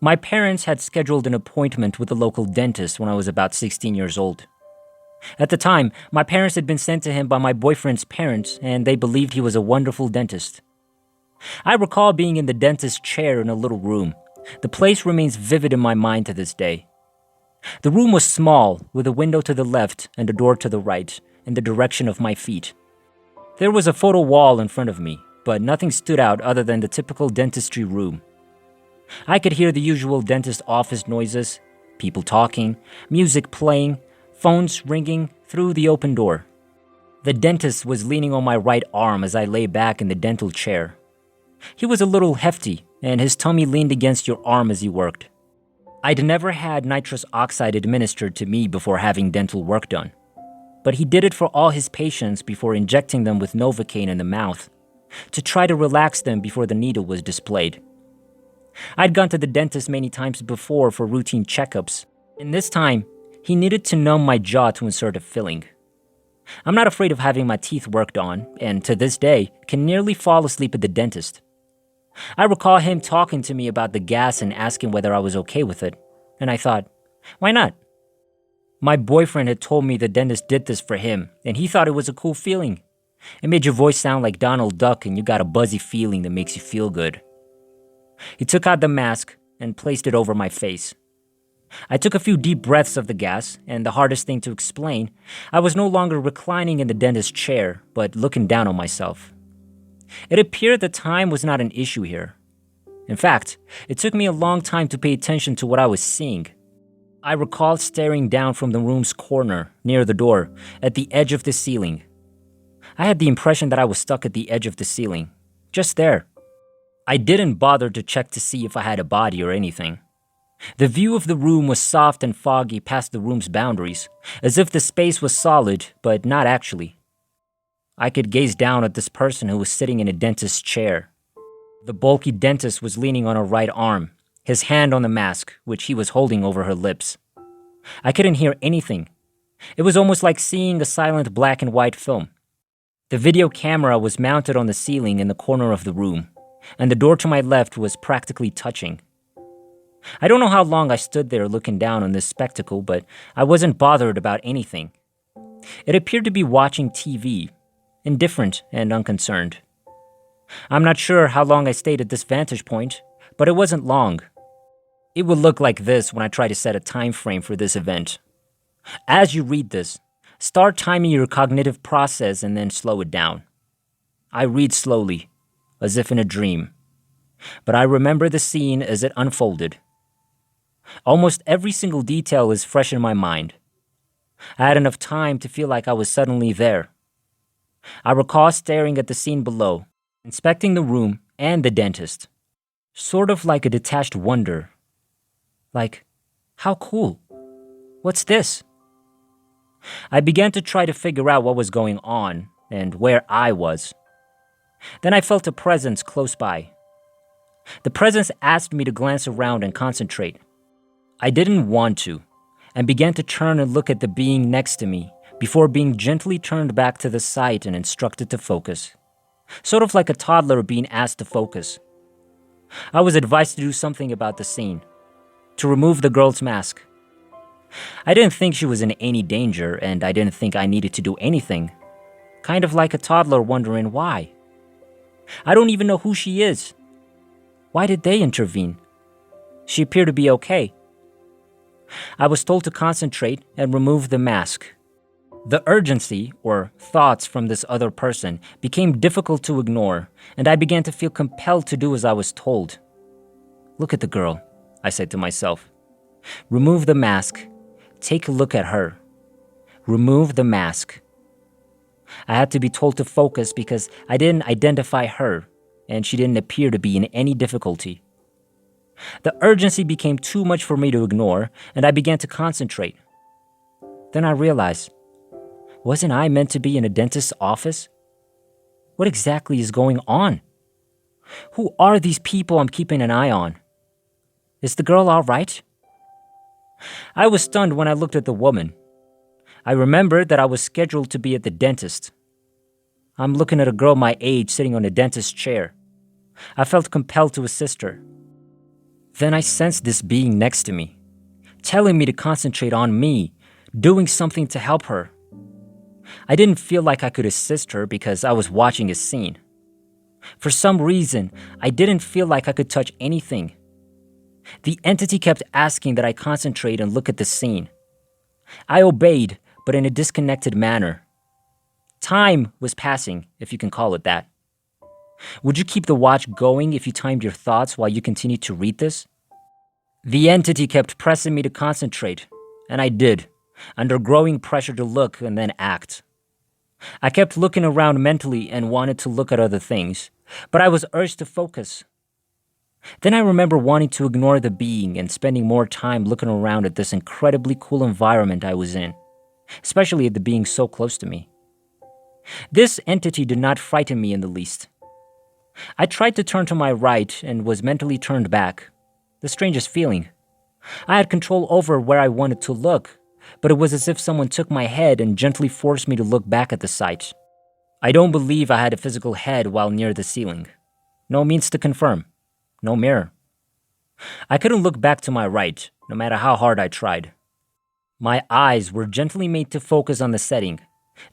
My parents had scheduled an appointment with a local dentist when I was about 16 years old. At the time, my parents had been sent to him by my boyfriend's parents, and they believed he was a wonderful dentist. I recall being in the dentist's chair in a little room. The place remains vivid in my mind to this day. The room was small, with a window to the left and a door to the right, in the direction of my feet. There was a photo wall in front of me, but nothing stood out other than the typical dentistry room. I could hear the usual dentist office noises, people talking, music playing, phones ringing through the open door. The dentist was leaning on my right arm as I lay back in the dental chair. He was a little hefty, and his tummy leaned against your arm as he worked. I'd never had nitrous oxide administered to me before having dental work done, but he did it for all his patients before injecting them with Novocaine in the mouth, to try to relax them before the needle was displayed. I'd gone to the dentist many times before for routine checkups, and this time, he needed to numb my jaw to insert a filling. I'm not afraid of having my teeth worked on, and to this day, can nearly fall asleep at the dentist. I recall him talking to me about the gas and asking whether I was okay with it, and I thought, why not? My boyfriend had told me the dentist did this for him, and he thought it was a cool feeling. It made your voice sound like Donald Duck, and you got a buzzy feeling that makes you feel good. He took out the mask and placed it over my face. I took a few deep breaths of the gas, and the hardest thing to explain, I was no longer reclining in the dentist's chair, but looking down on myself. It appeared that time was not an issue here. In fact, it took me a long time to pay attention to what I was seeing. I recall staring down from the room's corner, near the door, at the edge of the ceiling. I had the impression that I was stuck at the edge of the ceiling, just there. I didn't bother to check to see if I had a body or anything. The view of the room was soft and foggy past the room's boundaries, as if the space was solid, but not actually. I could gaze down at this person who was sitting in a dentist's chair. The bulky dentist was leaning on her right arm, his hand on the mask, which he was holding over her lips. I couldn't hear anything. It was almost like seeing a silent black and white film. The video camera was mounted on the ceiling in the corner of the room, and the door to my left was practically touching. I don't know how long I stood there looking down on this spectacle, but I wasn't bothered about anything. It appeared to be watching TV, indifferent and unconcerned. I'm not sure how long I stayed at this vantage point, but it wasn't long. It will look like this when I try to set a time frame for this event. As you read this, start timing your cognitive process and then slow it down. I read slowly, as if in a dream, but I remember the scene as it unfolded. Almost every single detail is fresh in my mind. I had enough time to feel like I was suddenly there. I recall staring at the scene below, inspecting the room and the dentist, sort of like a detached wonder. Like, how cool? What's this? I began to try to figure out what was going on and where I was. Then I felt a presence close by. The presence asked me to glance around and concentrate. I didn't want to, and began to turn and look at the being next to me before being gently turned back to the side and instructed to focus. Sort of like a toddler being asked to focus. I was advised to do something about the scene, to remove the girl's mask. I didn't think she was in any danger, and I didn't think I needed to do anything. Kind of like a toddler wondering why. I don't even know who she is. Why did they intervene? She appeared to be okay. I was told to concentrate and remove the mask. The urgency, or thoughts from this other person, became difficult to ignore, and I began to feel compelled to do as I was told. Look at the girl, I said to myself. Remove the mask. Take a look at her. Remove the mask. I had to be told to focus because I didn't identify her, and she didn't appear to be in any difficulty. The urgency became too much for me to ignore, and I began to concentrate. Then I realized, wasn't I meant to be in a dentist's office? What exactly is going on? Who are these people I'm keeping an eye on? Is the girl all right? I was stunned when I looked at the woman. I remembered that I was scheduled to be at the dentist. I'm looking at a girl my age sitting on a dentist's chair. I felt compelled to assist her. Then I sensed this being next to me, telling me to concentrate on me, doing something to help her. I didn't feel like I could assist her because I was watching a scene. For some reason, I didn't feel like I could touch anything. The entity kept asking that I concentrate and look at the scene. I obeyed, but in a disconnected manner. Time was passing, if you can call it that. Would you keep the watch going if you timed your thoughts while you continued to read this? The entity kept pressing me to concentrate, and I did, under growing pressure to look and then act. I kept looking around mentally and wanted to look at other things, but I was urged to focus. Then I remember wanting to ignore the being and spending more time looking around at this incredibly cool environment I was in, especially at the being so close to me. This entity did not frighten me in the least. I tried to turn to my right and was mentally turned back. The strangest feeling. I had control over where I wanted to look, but it was as if someone took my head and gently forced me to look back at the sight. I don't believe I had a physical head while near the ceiling. No means to confirm. No mirror. I couldn't look back to my right, no matter how hard I tried. My eyes were gently made to focus on the setting,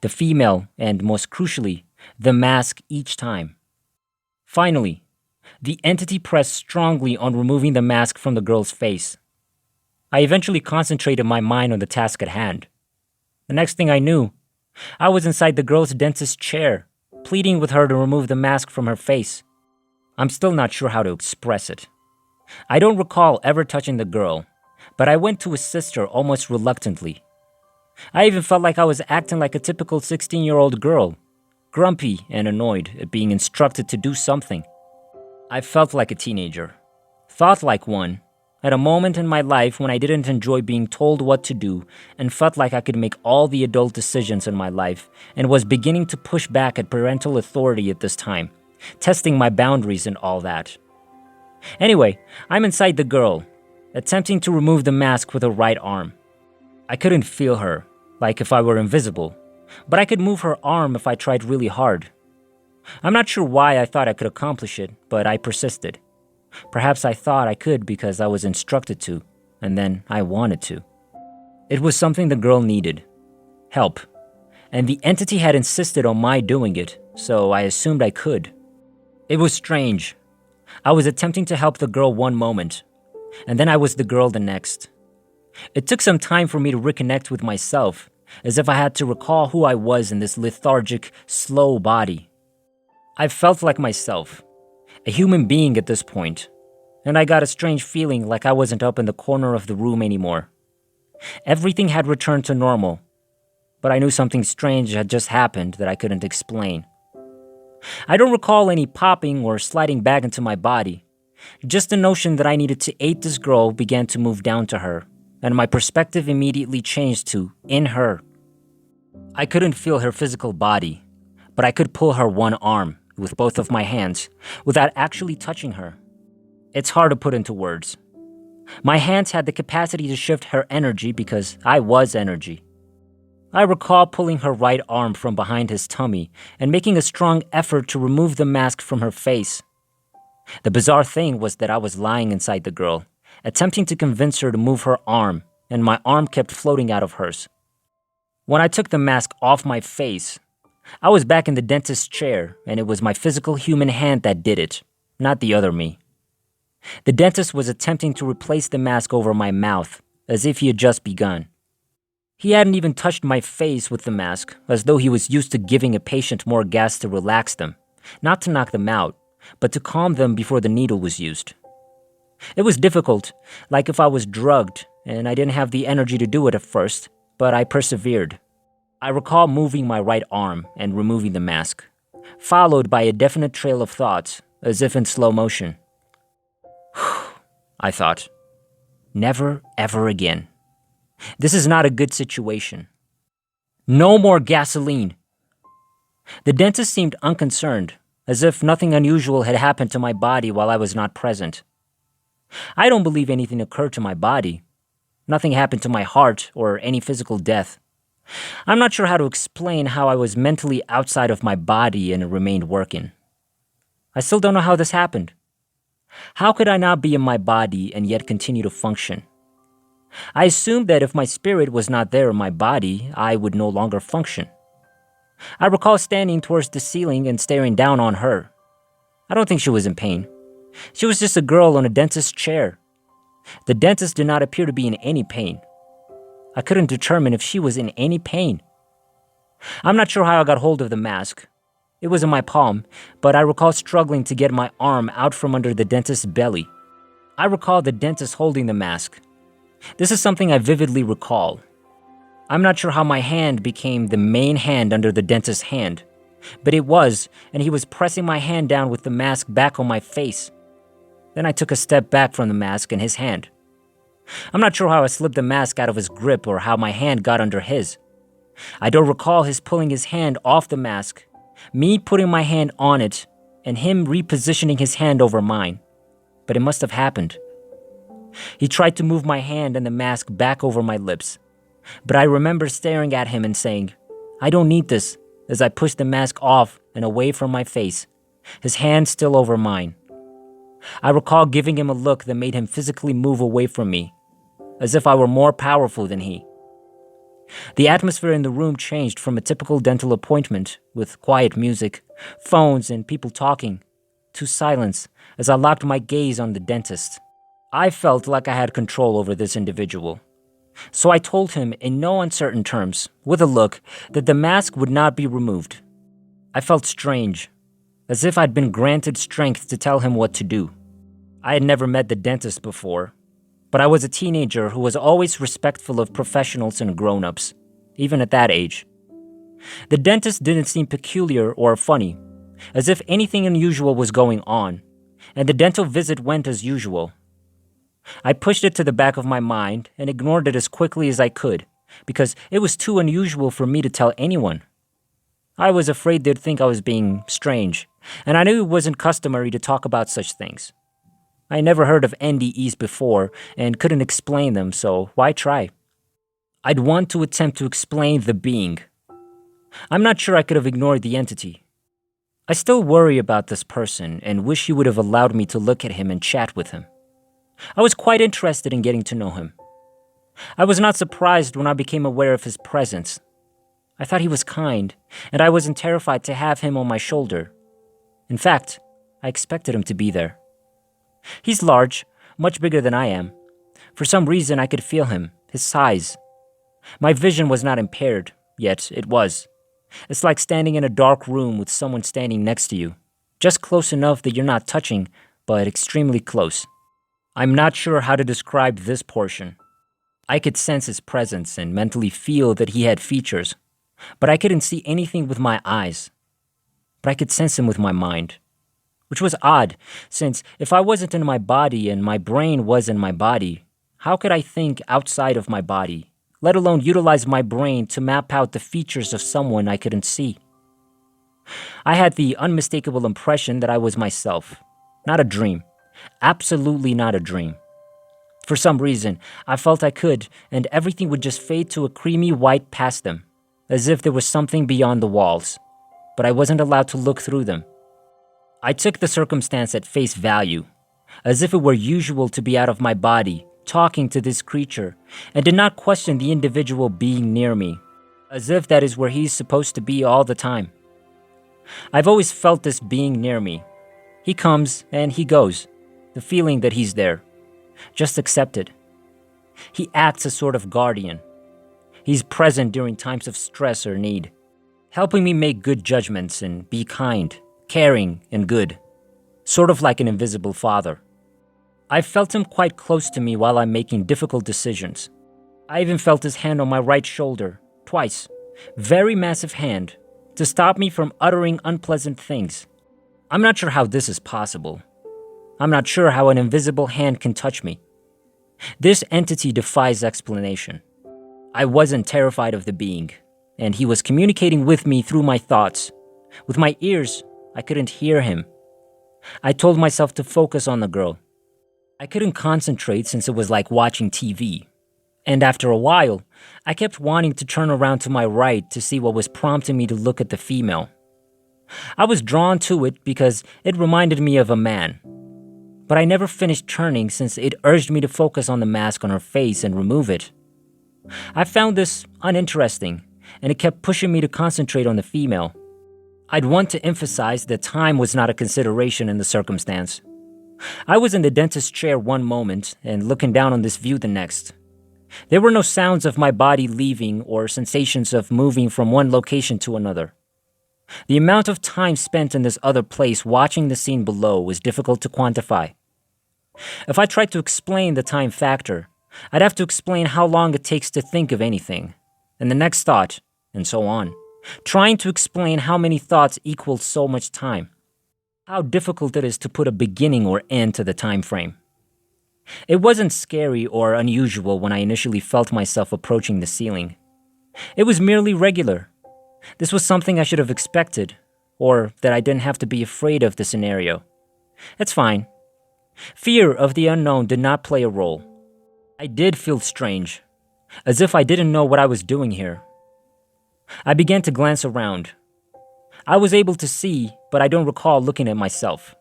the female, and most crucially, the mask each time. Finally, the entity pressed strongly on removing the mask from the girl's face. I eventually concentrated my mind on the task at hand. The next thing I knew, I was inside the girl's dentist's chair, pleading with her to remove the mask from her face. I'm still not sure how to express it. I don't recall ever touching the girl, but I went to assist her almost reluctantly. I even felt like I was acting like a typical 16-year-old girl, grumpy and annoyed at being instructed to do something. I felt like a teenager, thought like one, at a moment in my life when I didn't enjoy being told what to do and felt like I could make all the adult decisions in my life and was beginning to push back at parental authority at this time, testing my boundaries and all that. Anyway, I'm inside the girl, attempting to remove the mask with her right arm. I couldn't feel her, like if I were invisible, but I could move her arm if I tried really hard. I'm not sure why I thought I could accomplish it, but I persisted. Perhaps I thought I could because I was instructed to, and then I wanted to. It was something the girl needed. Help. And the entity had insisted on my doing it, so I assumed I could. It was strange. I was attempting to help the girl one moment, and then I was the girl the next. It took some time for me to reconnect with myself, as if I had to recall who I was in this lethargic, slow body. I felt like myself, a human being at this point, and I got a strange feeling like I wasn't up in the corner of the room anymore. Everything had returned to normal, but I knew something strange had just happened that I couldn't explain. I don't recall any popping or sliding back into my body. Just the notion that I needed to aid this girl began to move down to her, and my perspective immediately changed to in her. I couldn't feel her physical body, but I could pull her one arm with both of my hands without actually touching her. It's hard to put into words. My hands had the capacity to shift her energy because I was energy. I recall pulling her right arm from behind his tummy and making a strong effort to remove the mask from her face. The bizarre thing was that I was lying inside the girl, attempting to convince her to move her arm, and my arm kept floating out of hers. When I took the mask off my face, I was back in the dentist's chair, and it was my physical human hand that did it, not the other me. The dentist was attempting to replace the mask over my mouth, as if he had just begun. He hadn't even touched my face with the mask, as though he was used to giving a patient more gas to relax them, not to knock them out, but to calm them before the needle was used. It was difficult, like if I was drugged, and I didn't have the energy to do it at first, but I persevered. I recall moving my right arm and removing the mask, followed by a definite trail of thoughts, as if in slow motion. I thought, never ever again. This is not a good situation. No more gasoline. The dentist seemed unconcerned, as if nothing unusual had happened to my body while I was not present. I don't believe anything occurred to my body. Nothing happened to my heart or any physical death. I'm not sure how to explain how I was mentally outside of my body and it remained working. I still don't know how this happened. How could I not be in my body and yet continue to function? I assumed that if my spirit was not there in my body, I would no longer function. I recall standing towards the ceiling and staring down on her. I don't think she was in pain. She was just a girl on a dentist's chair. The dentist did not appear to be in any pain. I couldn't determine if she was in any pain. I'm not sure how I got hold of the mask. It was in my palm, but I recall struggling to get my arm out from under the dentist's belly. I recall the dentist holding the mask. This is something I vividly recall. I'm not sure how my hand became the main hand under the dentist's hand, but it was, and he was pressing my hand down with the mask back on my face. Then I took a step back from the mask and his hand. I'm not sure how I slipped the mask out of his grip or how my hand got under his. I don't recall his pulling his hand off the mask, me putting my hand on it, and him repositioning his hand over mine. But it must have happened. He tried to move my hand and the mask back over my lips, but I remember staring at him and saying, "I don't need this," as I pushed the mask off and away from my face, his hand still over mine. I recall giving him a look that made him physically move away from me, as if I were more powerful than he. The atmosphere in the room changed from a typical dental appointment, with quiet music, phones, and people talking, to silence as I locked my gaze on the dentist. I felt like I had control over this individual. So I told him in no uncertain terms, with a look, that the mask would not be removed. I felt strange, as if I'd been granted strength to tell him what to do. I had never met the dentist before, but I was a teenager who was always respectful of professionals and grown-ups, even at that age. The dentist didn't seem peculiar or funny, as if anything unusual was going on, and the dental visit went as usual. I pushed it to the back of my mind and ignored it as quickly as I could, because it was too unusual for me to tell anyone. I was afraid they'd think I was being strange, and I knew it wasn't customary to talk about such things. I never heard of NDEs before and couldn't explain them, so why try? I'd want to attempt to explain the being. I'm not sure I could have ignored the entity. I still worry about this person and wish he would have allowed me to look at him and chat with him. I was quite interested in getting to know him. I was not surprised when I became aware of his presence. I thought he was kind, and I wasn't terrified to have him on my shoulder. In fact, I expected him to be there. He's large, much bigger than I am. For some reason, I could feel him, his size. My vision was not impaired, yet it was. It's like standing in a dark room with someone standing next to you, just close enough that you're not touching, but extremely close. I'm not sure how to describe this portion. I could sense his presence and mentally feel that he had features, but I couldn't see anything with my eyes. But I could sense him with my mind, which was odd, since if I wasn't in my body and my brain was in my body, how could I think outside of my body, let alone utilize my brain to map out the features of someone I couldn't see? I had the unmistakable impression that I was myself, not a dream. Absolutely not a dream. For some reason, I felt I could, and everything would just fade to a creamy white past them, as if there was something beyond the walls, but I wasn't allowed to look through them. I took the circumstance at face value, as if it were usual to be out of my body, talking to this creature, and did not question the individual being near me, as if that is where he's supposed to be all the time. I've always felt this being near me. He comes and he goes. The feeling that he's there. Just accepted. He acts as sort of guardian. He's present during times of stress or need, helping me make good judgments and be kind, caring, and good. Sort of like an invisible father. I felt him quite close to me while I'm making difficult decisions. I even felt his hand on my right shoulder, twice. Very massive hand, to stop me from uttering unpleasant things. I'm not sure how this is possible. I'm not sure how an invisible hand can touch me. This entity defies explanation. I wasn't terrified of the being, and he was communicating with me through my thoughts. With my ears, I couldn't hear him. I told myself to focus on the girl. I couldn't concentrate since it was like watching TV. And after a while, I kept wanting to turn around to my right to see what was prompting me to look at the female. I was drawn to it because it reminded me of a man. but I never finished turning since it urged me to focus on the mask on her face and remove it. I found this uninteresting, and it kept pushing me to concentrate on the female. I'd want to emphasize that time was not a consideration in the circumstance. I was in the dentist's chair one moment and looking down on this view the next. There were no sounds of my body leaving or sensations of moving from one location to another. The amount of time spent in this other place watching the scene below was difficult to quantify. If I tried to explain the time factor, I'd have to explain how long it takes to think of anything, and the next thought, and so on, trying to explain how many thoughts equals so much time. How difficult it is to put a beginning or end to the time frame. It wasn't scary or unusual when I initially felt myself approaching the ceiling. It was merely regular. This was something I should have expected, or that I didn't have to be afraid of the scenario. It's fine. Fear of the unknown did not play a role. I did feel strange, as if I didn't know what I was doing here. I began to glance around. I was able to see, but I don't recall looking at myself.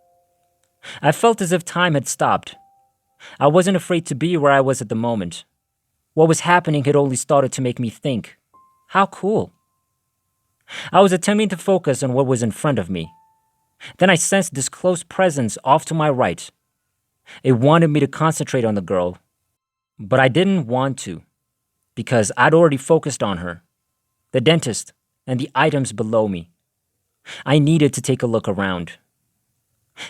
I felt as if time had stopped. I wasn't afraid to be where I was at the moment. What was happening had only started to make me think. How cool. I was attempting to focus on what was in front of me. Then I sensed this close presence off to my right. It wanted me to concentrate on the girl, but I didn't want to, because I'd already focused on her, the dentist, and the items below me. I needed to take a look around.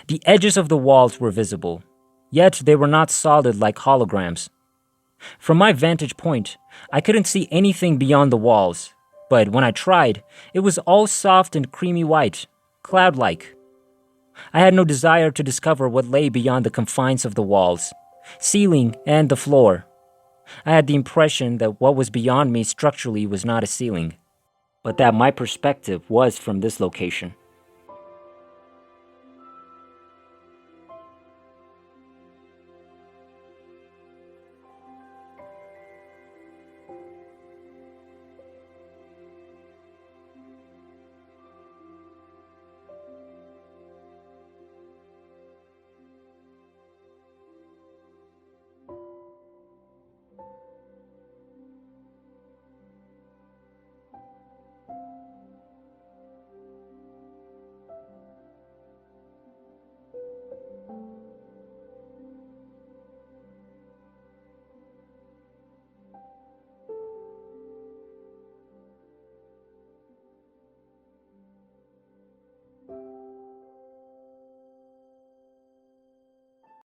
The edges of the walls were visible, yet they were not solid like holograms. From my vantage point, I couldn't see anything beyond the walls, but when I tried, it was all soft and creamy white, cloud-like. I had no desire to discover what lay beyond the confines of the walls, ceiling, and the floor. I had the impression that what was beyond me structurally was not a ceiling, but that my perspective was from this location.